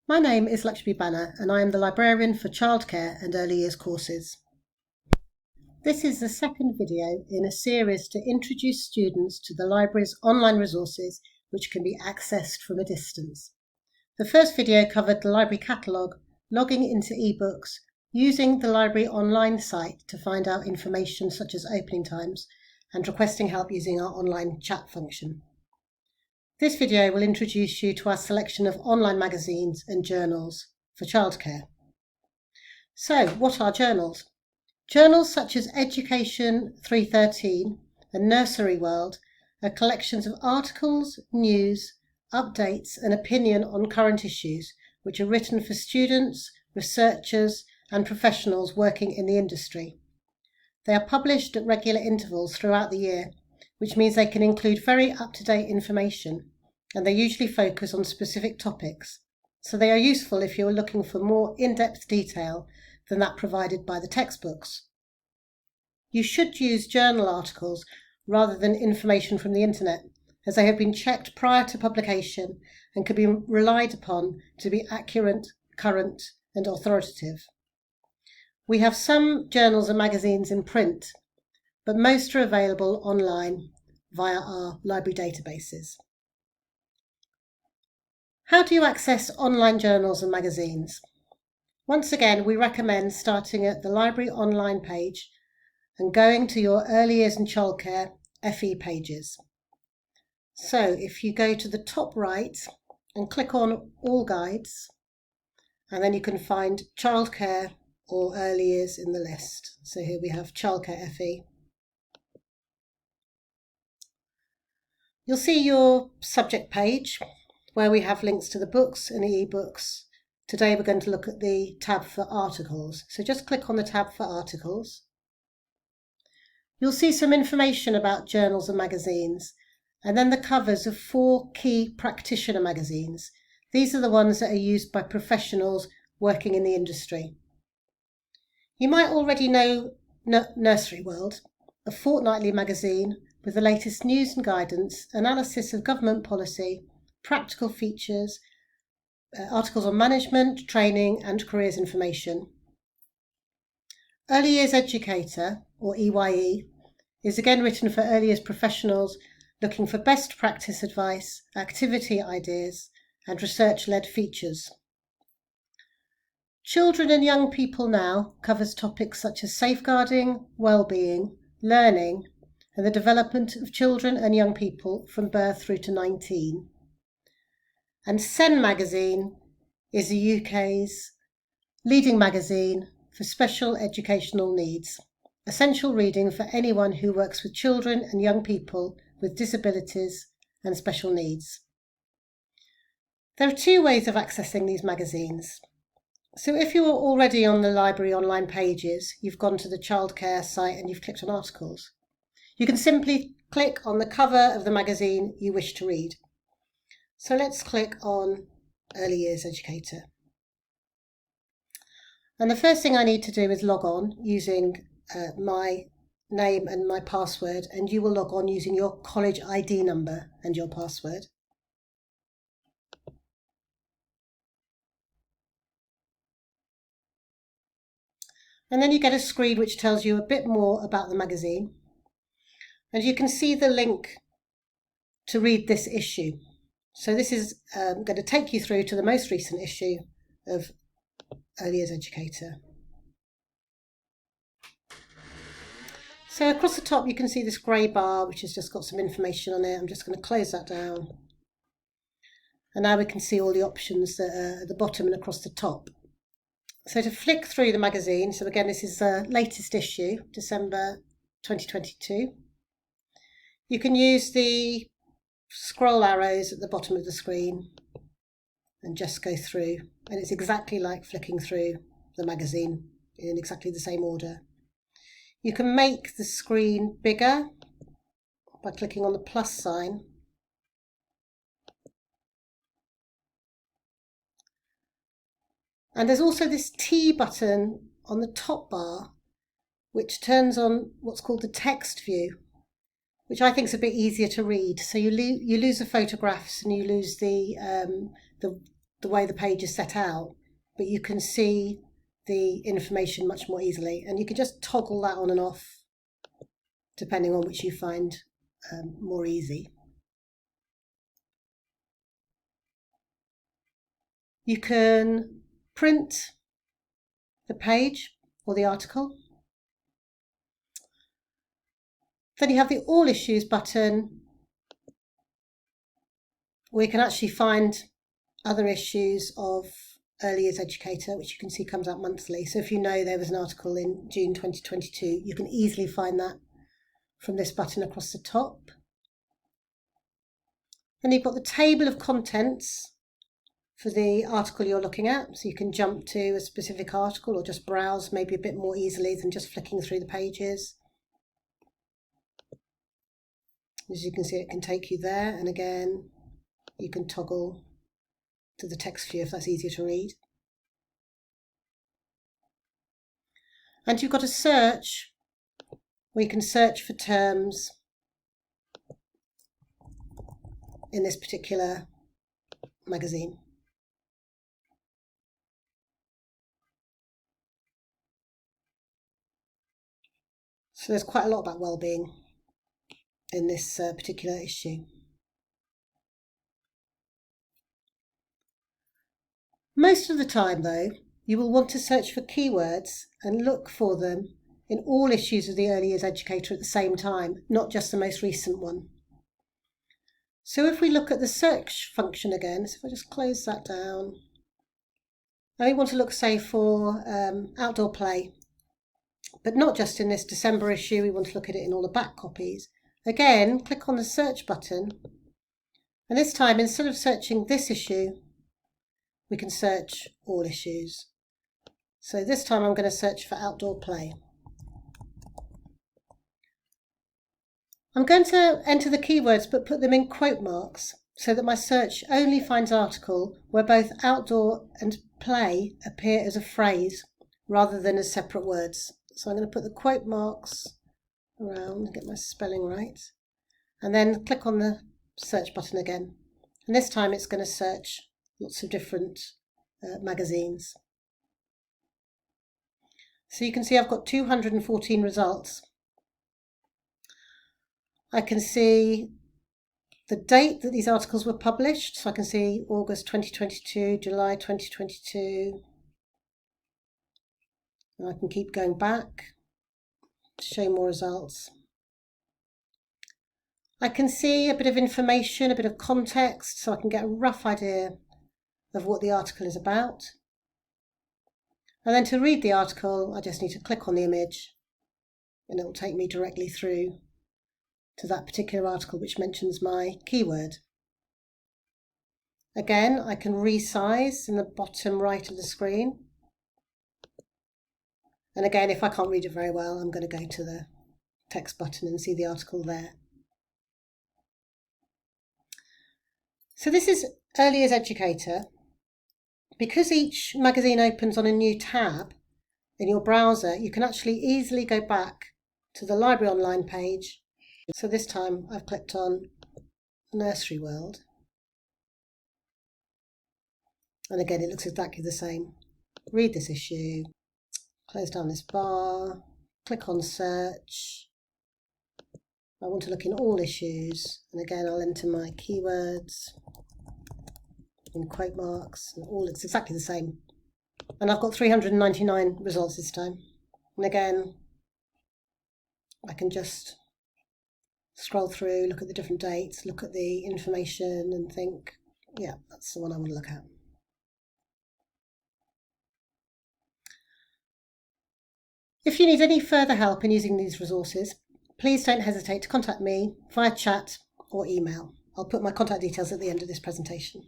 My name is Lakshmi Banner and I am the librarian for Childcare and Early Years courses. This is the second video in a series to introduce students to the library's online resources which can be accessed from a distance. The first video covered the library catalogue, logging into ebooks, using the library online site to find out information such as opening times, and requesting help using our online chat function. This video will introduce you to our selection of online magazines and journals for childcare. So, what are journals? Journals such as Education 313 and Nursery World are collections of articles, news, updates and opinion on current issues which are written for students, researchers and professionals working in the industry. They are published at regular intervals throughout the year, which means they can include very up-to-date information, and they usually focus on specific topics, so they are useful if you are looking for more in-depth detail than that provided by the textbooks. You should use journal articles rather than information from the internet, as they have been checked prior to publication and can be relied upon to be accurate, current and authoritative. We have some journals and magazines in print, but most are available online via our library databases. How do you access online journals and magazines? Once again, we recommend starting at the library online page and going to your Early Years and Childcare FE pages. So if you go to the top right and click on All Guides, and then you can find Childcare or Early Years in the list. So here we have Childcare FE. You'll see your subject page where we have links to the books and the ebooks. Today we're going to look at the tab for articles. So just click on the tab for articles. You'll see some information about journals and magazines, and then the covers of 4 key practitioner magazines. These are the ones that are used by professionals working in the industry. You might already know Nursery World, a fortnightly magazine with the latest news and guidance, analysis of government policy, practical features, articles on management, training and careers information. Early Years Educator, or EYE, is again written for early years professionals looking for best practice advice, activity ideas and research-led features. Children and Young People Now covers topics such as safeguarding, well-being, learning and the development of children and young people from birth through to 19. And Sen magazine is the UK's leading magazine for special educational needs, essential reading for anyone who works with children and young people with disabilities and special needs. There are 2 ways of accessing these magazines. So if you are already on the library online pages, you've gone to the childcare site and you've clicked on articles. You can simply click on the cover of the magazine you wish to read. So let's click on Early Years Educator. And the first thing I need to do is log on using my name and my password, and you will log on using your college ID number and your password. And then you get a screen which tells you a bit more about the magazine. And you can see the link to read this issue. So this is going to take you through to the most recent issue of Early Years Educator. So across the top you can see this grey bar which has just got some information on it. I'm just going to close that down. And now we can see all the options that are at the bottom and across the top. So to flick through the magazine, so again this is the latest issue, December 2022. You can use the scroll arrows at the bottom of the screen and just go through, and it's exactly like flicking through the magazine in exactly the same order. You can make the screen bigger by clicking on the plus sign. And there's also this T button on the top bar which turns on what's called the text view, which I think is a bit easier to read. So you lose the photographs and you lose the the way the page is set out, but you can see the information much more easily, and you can just toggle that on and off depending on which you find more easy. You can print the page or the article. Then you have the All Issues button, where you can actually find other issues of Early Years Educator, which you can see comes out monthly. So if you know there was an article in June 2022, you can easily find that from this button across the top. Then you've got the table of contents for the article you're looking at. So you can jump to a specific article or just browse maybe a bit more easily than just flicking through the pages. As you can see, it can take you there, and again, you can toggle to the text view if that's easier to read. And you've got a search where you can search for terms in this particular magazine. So there's quite a lot about well-being in this particular issue. Most of the time, though, you will want to search for keywords and look for them in all issues of the Early Years Educator at the same time, not just the most recent one. So if we look at the search function again, so if I just close that down, now we want to look, say, for outdoor play, but not just in this December issue, we want to look at it in all the back copies. Again, click on the search button, and this time, instead of searching this issue, we can search all issues. So this time I'm going to search for outdoor play. I'm going to enter the keywords but put them in quote marks so that my search only finds article where both outdoor and play appear as a phrase rather than as separate words. So I'm going to put the quote marks around and get my spelling right, and then click on the search button again, and this time it's going to search lots of different magazines. So you can see I've got 214 results. I can see the date that these articles were published, so I can see August 2022, July 2022, and I can keep going back to show more results. I can see a bit of information, a bit of context, so I can get a rough idea of what the article is about. And then to read the article, I just need to click on the image and it will take me directly through to that particular article which mentions my keyword. Again, I can resize in the bottom right of the screen. And again, if I can't read it very well, I'm going to go to the text button and see the article there. So this is Early Years Educator. Because each magazine opens on a new tab in your browser, you can actually easily go back to the Library Online page. So this time I've clicked on Nursery World. And again, it looks exactly the same. Read this issue, close down this bar, click on Search. I want to look in all issues, and again I'll enter my keywords in quote marks, and all it's exactly the same. And I've got 399 results this time. And again, I can just scroll through, look at the different dates, look at the information and think, yeah, that's the one I want to look at. If you need any further help in using these resources, please don't hesitate to contact me via chat or email. I'll put my contact details at the end of this presentation.